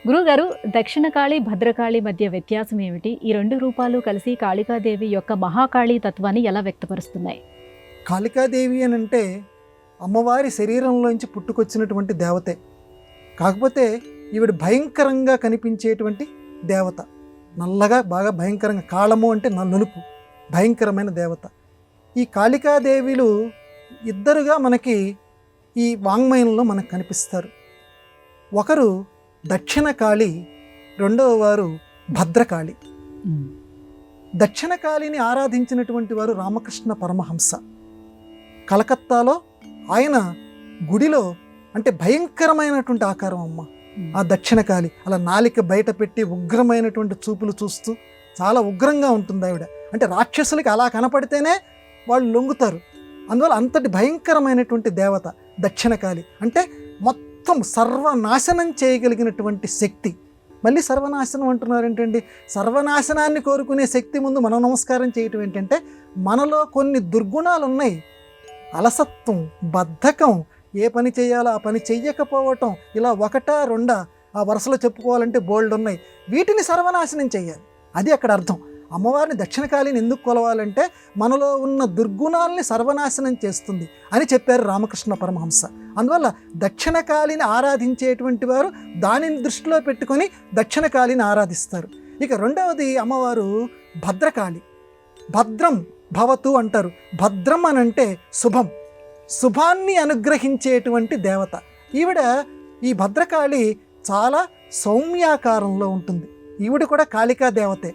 గురుగారు, దక్షిణ కాళి, భద్రకాళి మధ్య వ్యత్యాసం ఏమిటి? ఈ రెండు రూపాలు కలిసి కాళికాదేవి యొక్క మహాకాళీ తత్వాన్ని ఎలా వ్యక్తపరుస్తున్నాయి? కాళికాదేవి అని అంటే అమ్మవారి శరీరంలోంచి పుట్టుకొచ్చినటువంటి దేవతే. కాకపోతే ఈవిడ భయంకరంగా కనిపించేటువంటి దేవత. నల్లగా బాగా భయంకరంగా, కాళము అంటే నలుపు, భయంకరమైన దేవత. ఈ కాళికాదేవిలు ఇద్దరుగా మనకి ఈ వాంగ్మయంలో మనకు కనిపిస్తారు. ఒకరు దక్షిణ కాళి, రెండవ వారు భద్రకాళి. దక్షిణ కాళిని ఆరాధించినటువంటి వారు రామకృష్ణ పరమహంస. కలకత్తాలో ఆయన గుడిలో అంటే భయంకరమైనటువంటి ఆకారం అమ్మ ఆ దక్షిణ కాళి. అలా నాలిక బయట పెట్టి ఉగ్రమైనటువంటి చూపులు చూస్తూ చాలా ఉగ్రంగా ఉంటుంది ఆవిడ. అంటే రాక్షసులకి అలా కనపడితేనే వాళ్ళు లొంగుతారు. అందువల్ల అంతటి భయంకరమైనటువంటి దేవత దక్షిణ కాళి. అంటే మొత్తం సర్వనాశనం చేయగలిగినటువంటి శక్తి. మళ్ళీ సర్వనాశనం అంటున్నారు ఏంటండి? సర్వనాశనాన్ని కోరుకునే శక్తి ముందు మనం నమస్కారం చేయటం ఏంటంటే, మనలో కొన్ని దుర్గుణాలు ఉన్నాయి. అలసత్వం, బద్ధకం, ఏ పని చేయాలో ఆ పని చెయ్యకపోవటం, ఇలా ఒకటా రెండా ఆ వరుసలో చెప్పుకోవాలంటే బోల్డ్ ఉన్నాయి. వీటిని సర్వనాశనం చేయాలి. అది అక్కడ అర్థం. అమ్మవారిని దక్షిణకాళిని ఎందుకు కొలవాలంటే మనలో ఉన్న దుర్గుణాలని సర్వనాశనం చేస్తుంది అని చెప్పారు రామకృష్ణ పరమహంస. అందువల్ల దక్షిణకాళిని ఆరాధించేటువంటి వారు దానిని దృష్టిలో పెట్టుకొని దక్షిణకాళిని ఆరాధిస్తారు. ఇక రెండవది అమ్మవారు భద్రకాళి. భద్రం భవతు అంటారు. భద్రం అని అంటే శుభం, శుభాన్ని అనుగ్రహించేటువంటి దేవత. ఈవిడ ఈ భద్రకాళి చాలా సౌమ్యాకారంలో ఉంటుంది. ఈవిడ కూడా కాళికా దేవతే.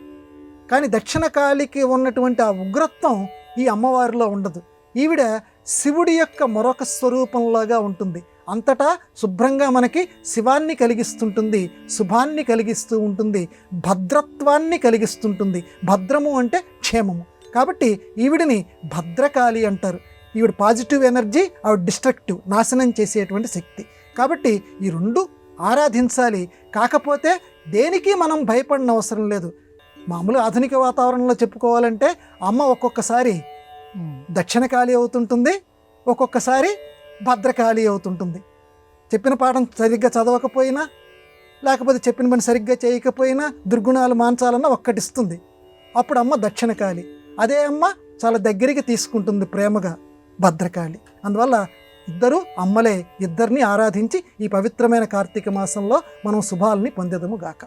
కానీ దక్షిణ కాళికి ఉన్నటువంటి ఆ ఉగ్రత్వం ఈ అమ్మవారిలో ఉండదు. ఈవిడ శివుడి యొక్క మరొక స్వరూపంలాగా ఉంటుంది. అంతటా శుభ్రంగా మనకి శివాన్ని కలిగిస్తుంటుంది, శుభాన్ని కలిగిస్తూ ఉంటుంది, భద్రత్వాన్ని కలిగిస్తుంటుంది. భద్రము అంటే క్షేమము. కాబట్టి ఈవిడిని భద్రకాళి అంటారు. ఈవిడ పాజిటివ్ ఎనర్జీ, ఆవిడ డిస్ట్రక్టివ్, నాశనం చేసేటువంటి శక్తి. కాబట్టి ఈ రెండు ఆరాధించాలి. కాకపోతే దేనికి మనం భయపడిన అవసరం లేదు. మామూలు ఆధునిక వాతావరణంలో చెప్పుకోవాలంటే అమ్మ ఒక్కొక్కసారి దక్షిణకాళి అవుతుంటుంది, ఒక్కొక్కసారి భద్రకాళి అవుతుంటుంది. చెప్పిన పాఠం సరిగ్గా చదవకపోయినా, లేకపోతే చెప్పిన పని సరిగ్గా చేయకపోయినా దుర్గుణాలు మాంచాలన్న ఒక్కటిస్తుంది. అప్పుడు అమ్మ దక్షిణకాళి. అదే అమ్మ చాలా దగ్గరికి తీసుకుంటుంది ప్రేమగా, భద్రకాళి. అందువల్ల ఇద్దరు అమ్మలే. ఇద్దరిని ఆరాధించి ఈ పవిత్రమైన కార్తీక మాసంలో మనం శుభాలని పొందేదము గాక.